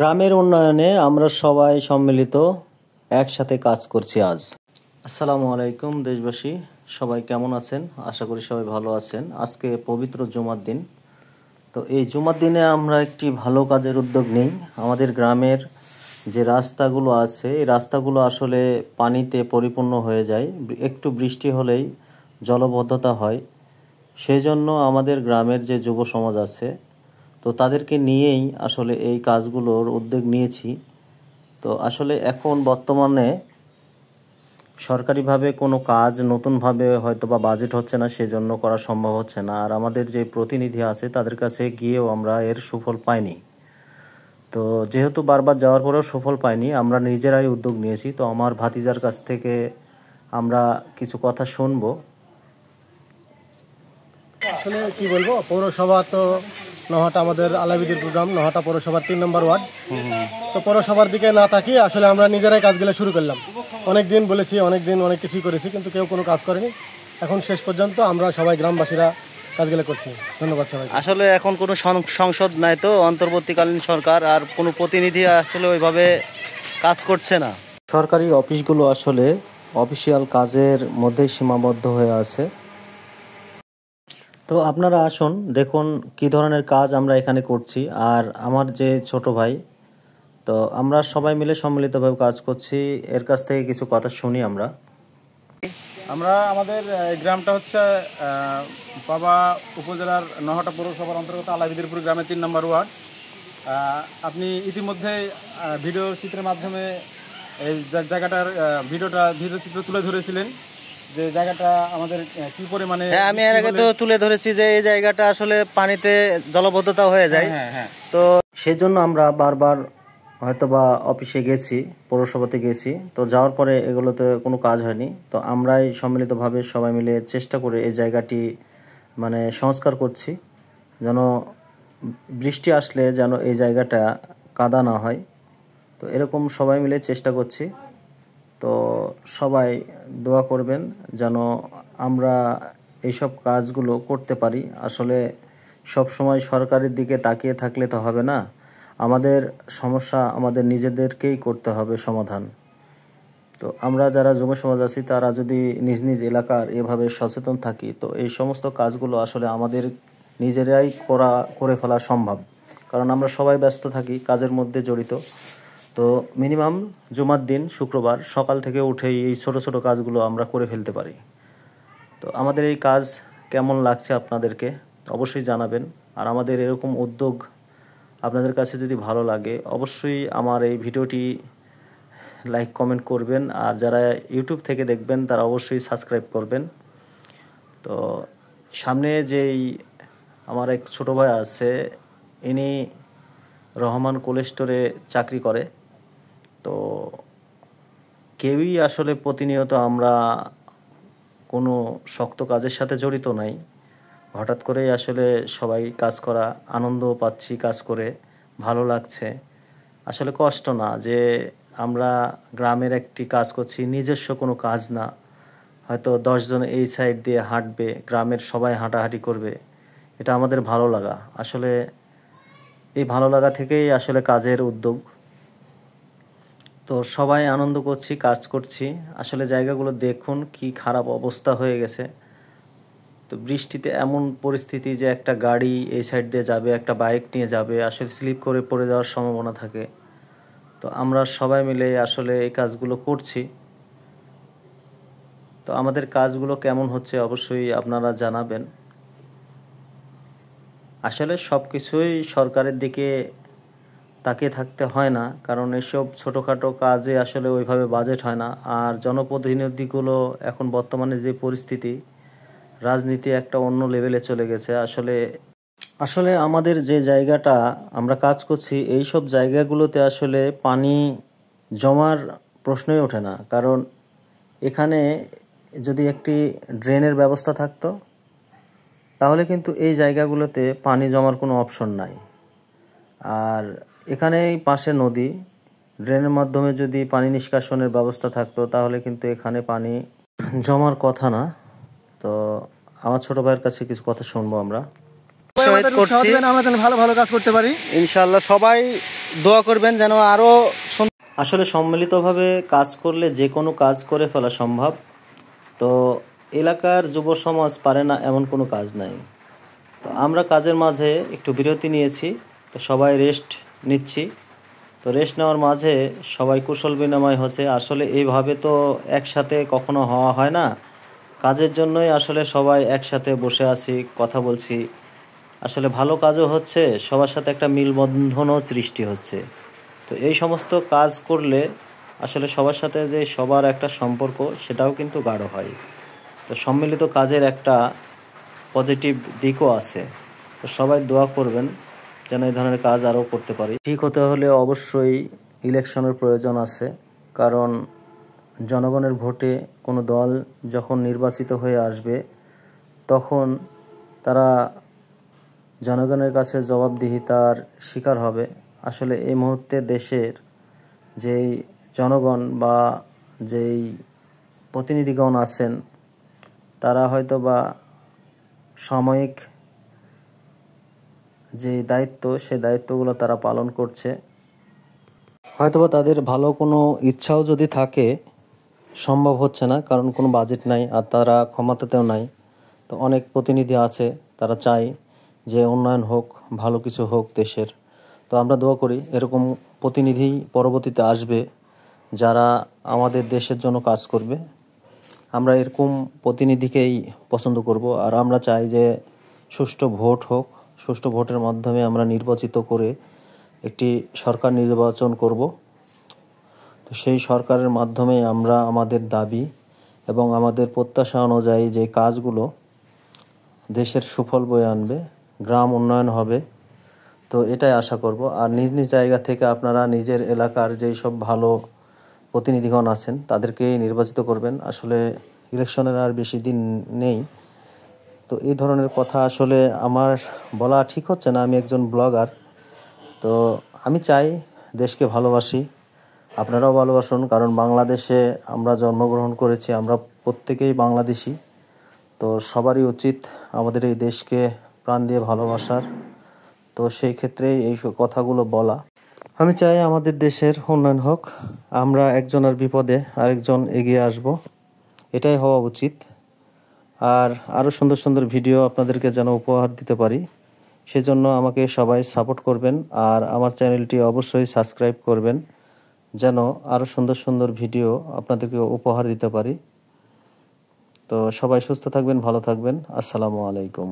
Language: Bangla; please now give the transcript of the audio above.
গ্রামের উন্নয়নে আমরা সবাই সম্মিলিত একসাথে কাজ করছি আজ। আসসালামু আলাইকুম দেশবাসী, সবাই কেমন আছেন? আশা করি সবাই ভালো আছেন। আজকে পবিত্র জুমার দিন। তো এই জুমার দিনে আমরা একটি ভালো কাজের উদ্যোগ নিই। আমাদের গ্রামের যে রাস্তাগুলো আছে, এই রাস্তাগুলো আসলে পানিতে পরিপূর্ণ হয়ে যায়, একটু বৃষ্টি হলেই জলবদ্ধতা হয়। সেই জন্য আমাদের গ্রামের যে যুব সমাজ আছে, তো তাদেরকে নিয়েই আসলে এই কাজগুলোর উদ্যোগ নিয়েছি। তো আসলে এখন বর্তমানে সরকারিভাবে কোনো কাজ নতুনভাবে হয়তো বা বাজেট হচ্ছে না, সেজন্য করা সম্ভব হচ্ছে না। আর আমাদের যে প্রতিনিধি আছে তাদের কাছে গিয়েও আমরা এর সুফল পাইনি। তো যেহেতু বারবার যাওয়ার পরেও সুফল পাইনি, আমরা নিজেরাই উদ্যোগ নিয়েছি। তো আমার ভাতিজার কাছ থেকে আমরা কিছু কথা শুনবো। আসলে কি বলবো, পৌরসভা তো নহাটা আমাদের আলাবিদের প্রোগ্রাম, নহাটা পৌরসভার 3 নম্বর ওয়ার্ড। তো পৌরসভার দিকে না তাকিয়ে আসলে আমরা নিজেরাই কাজগুলো শুরু করলাম। অনেক দিন বলেছি, অনেক দিন অনেক কিছুই করেছি, কিন্তু কেউ কোনো কাজ করেনি। এখন শেষ পর্যন্ত আমরা সবাই গ্রামবাসীরা কাজগুলো করছি। ধন্যবাদ সবাই। আসলে এখন কোনো সংসদ নাই, তো অন্তর্বর্তীকালীন সরকার আর কোনো প্রতিনিধি আসলে ওইভাবে কাজ করছে না। সরকারি অফিসগুলো আসলে অফিসিয়াল কাজের মধ্যেই সীমাবদ্ধ হয়ে আছে। তো আপনারা আসুন, দেখুন কি ধরনের কাজ আমরা এখানে করছি। আর আমার যে ছোট ভাই, তো আমরা সবাই মিলে সম্মিলিতভাবে কাজ করছি। এর কাছ থেকে কিছু কথা শুনি আমরা। আমাদের গ্রামটা হচ্ছে বাবা উপজেলার নহাটা পৌরসভার অন্তর্গত আলাবিদিরপুর গ্রামের 3 নম্বর ওয়ার্ড। আপনি ইতিমধ্যে ভিডিও চিত্রের মাধ্যমে এই জায়গাটার ভিডিও চিত্র তুলে ধরেছিলেন, যে জায়গাটা আমাদের কি পরিমাণে। আমি এর আগে তো তুলে ধরেছি যে এই জায়গাটা আসলে পানিতে জলবদ্ধতা হয়ে যায়। তো সেজন্য আমরা বারবার হয়তোবা অফিসে গেছি, পৌরসভাতে গেছি। তো যাওয়ার পরে এগুলোতে কোনো কাজ হয়নি। তো আমরাই সম্মিলিতভাবে সবাই মিলে চেষ্টা করে এই জায়গাটি সংস্কার করছি, যেন বৃষ্টি আসলে যেন এই জায়গাটা কাদা না হয়। তো এরকম সবাই মিলে চেষ্টা করছি। তো সবাই দোয়া করবেন যেন আমরা এইসব কাজগুলো করতে পারি। আসলে সব সময় সরকারের দিকে তাকিয়ে থাকলে তো হবে না, আমাদের সমস্যা আমাদের নিজেদেরকেই করতে হবে সমাধান। তো আমরা যারা যুব সমাজ আছি তারা যদি নিজ নিজ এলাকার এভাবে সচেতন থাকি, তো এই সমস্ত কাজগুলো আসলে আমাদের নিজেরাই করে ফেলা সম্ভব। কারণ আমরা সবাই ব্যস্ত থাকি, কাজের মধ্যে জড়িত। তো মিনিমাম জুমার দিন শুক্রবার সকাল থেকে উঠেই এই ছোট ছোট কাজগুলো আমরা করে ফেলতে পারি। তো আমাদের এই কাজ কেমন লাগছে আপনাদেরকে অবশ্যই জানাবেন। আর আমাদের এরকম উদ্যোগ আপনাদের কাছে যদি ভালো লাগে, অবশ্যই আমার এই ভিডিওটি লাইক কমেন্ট করবেন। আর যারা ইউটিউব থেকে দেখবেন তারা অবশ্যই সাবস্ক্রাইব করবেন। তো সামনে যেই আমার এক ছোটো ভাই আছে, ইনি রহমান কোল্ড স্টোরে চাকরি করে। তো কেউই আসলে প্রতিনিয়ত আমরা কোনো শক্ত কাজের সাথে জড়িত নাই। হঠাৎ করেই আসলে সবাই কাজ করা, আনন্দ পাচ্ছি কাজ করে, ভালো লাগছে। আসলে কষ্ট না যে আমরা গ্রামের একটি কাজ করছি, নিজস্ব কোনো কাজ না। হয়তো 10 জন এই সাইড দিয়ে হাঁটবে, গ্রামের সবাই হাঁটাহাঁটি করবে, এটা আমাদের ভালো লাগা। আসলে এই ভালো লাগা থেকেই আসলে কাজের উদ্যোগ। তো সবাই আনন্দ করছি, কাজ করছি। আসলে জায়গাগুলো দেখুন কি খারাপ অবস্থা হয়ে গেছে। তো বৃষ্টিতে এমন পরিস্থিতি যে একটা গাড়ি এই সাইড দিয়ে যাবে, একটা বাইক নিয়ে যাবে, আসলে স্লিপ করে পড়ে যাওয়ার সম্ভাবনা থাকে। তো আমরা সবাই মিলে আসলে এই কাজগুলো করছি। তো আমাদের কাজগুলো কেমন হচ্ছে অবশ্যই আপনারা জানাবেন। আসলে সব কিছুই সরকারের দিকে তাকিয়ে থাকতে হয় না, কারণ এসব ছোটোখাটো কাজে আসলে ওইভাবে বাজেট হয় না। আর জনপ্রতিনিধিগুলো এখন বর্তমানে যে পরিস্থিতি, রাজনীতি একটা অন্য লেভেলে চলে গেছে। আসলে আমাদের যে জায়গাটা আমরা কাজ করছি, এই সব জায়গাগুলোতে আসলে পানি জমার প্রশ্নই ওঠে না। কারণ এখানে যদি একটি ড্রেনের ব্যবস্থা থাকতো, তাহলে কিন্তু এই জায়গাগুলোতে পানি জমার কোনো অপশন নাই। আর এখানেই পাশে নদী, ড্রেনের মাধ্যমে যদি পানি নিষ্কাশনের ব্যবস্থা থাকতো, তাহলে কিন্তু এখানে পানি জমার কথা না। তো আমার ছোটো ভাইয়ের কাছে কিছু কথা শুনবো আমরা। করছি আমরা যেন ভালো ভালো কাজ করতে পারি ইনশাআল্লাহ। সবাই দোয়া করবেন যেন আরো। আসলে সম্মিলিতভাবে কাজ করলে যে কোনো কাজ করে ফেলা সম্ভব। তো এলাকার যুব সমাজ পারে না এমন কোনো কাজ নাই। তো আমরা কাজের মাঝে একটু বিরতি নিয়েছি, তো সবাই রেস্ট নিচ্ছি। তো রেস্ট নেওয়ার মাঝে সবাই কুশল বিনিময় হচ্ছে। আসলে এইভাবে তো একসাথে কখনো হওয়া হয় না, কাজের জন্যই আসলে সবাই একসাথে বসে আছি, কথা বলছি। আসলে ভালো কাজও হচ্ছে, সবার সাথে একটা মিলবন্ধনও সৃষ্টি হচ্ছে। তো এই সমস্ত কাজ করলে আসলে সবার সাথে যে সবার একটা সম্পর্ক সেটাও কিন্তু গাঢ় হয়। তো সম্মিলিত কাজের একটা পজিটিভ দিকও আছে। তো সবাই দোয়া করবেন যেন এই ধরনের কাজ আরও করতে পারি। ঠিক হতে হলে অবশ্যই ইলেকশনের প্রয়োজন আছে, কারণ জনগণের ভোটে কোনো দল যখন নির্বাচিত হয়ে আসবে তখন তারা জনগণের কাছে জবাবদিহিতার শিকার হবে। আসলে এই মুহূর্তে দেশের যেই জনগণ বা যেই প্রতিনিধিগণ আছেন তারা হয়তো বা সাময়িক যে দায়িত্ব সে দায়িত্বগুলো তারা পালন করছে। হয়তোবা তাদের ভালো কোনো ইচ্ছাও যদি থাকে সম্ভব হচ্ছে না, কারণ কোনো বাজেট নাই আর তারা ক্ষমতাতেও নাই। তো অনেক প্রতিনিধি আছে তারা চায় যে উন্নয়ন হোক, ভালো কিছু হোক দেশের। তো আমরা দোয়া করি এরকম প্রতিনিধি পরবর্তীতে আসবে যারা আমাদের দেশের জন্য কাজ করবে। আমরা এরকম প্রতিনিধিকেই পছন্দ করব। আর আমরা চাই যে সুষ্ঠু ভোট হোক, সুষ্ঠু ভোটের মাধ্যমে আমরা নির্বাচিত করে একটি সরকার নির্বাচন করব। তো সেই সরকারের মাধ্যমে আমরা আমাদের দাবি এবং আমাদের প্রত্যাশা অনুযায়ী যে কাজগুলো দেশের সুফল বয়ে আনবে, গ্রাম উন্নয়ন হবে, তো এটাই আশা করব। আর নিজ নিজ জায়গা থেকে আপনারা নিজের এলাকার যেই সব ভালো প্রতিনিধিগণ আছেন তাদেরকেই নির্বাচিত করবেন। আসলে ইলেকশনের আর বেশি দিন নেই। তো এই ধরনের কথা আসলে আমার বলা ঠিক হচ্ছে না, আমি একজন ব্লগার। তো আমি চাই দেশকে ভালোবাসি, আপনারাও ভালোবাসুন, কারণ বাংলাদেশে আমরা জন্মগ্রহণ করেছি, আমরা প্রত্যেকেই বাংলাদেশি। তো সবারই উচিত আমাদের এই দেশকে প্রাণ দিয়ে ভালোবাসার। তো সেই ক্ষেত্রেই এই কথাগুলো বলা। আমি চাই আমাদের দেশের উন্নয়ন হোক, আমরা একজনের বিপদে আরেকজন এগিয়ে আসব, এটাই হওয়া উচিত। আর আরও সুন্দর সুন্দর ভিডিও আপনাদেরকে যেন উপহার দিতে পারি, সেজন্য আমাকে সবাই সাপোর্ট করবেন। আর আমার চ্যানেলটি অবশ্যই সাবস্ক্রাইব করবেন যেন আরও সুন্দর সুন্দর ভিডিও আপনাদেরকে উপহার দিতে পারি। তো সবাই সুস্থ থাকবেন, ভালো থাকবেন। আসসালামু আলাইকুম।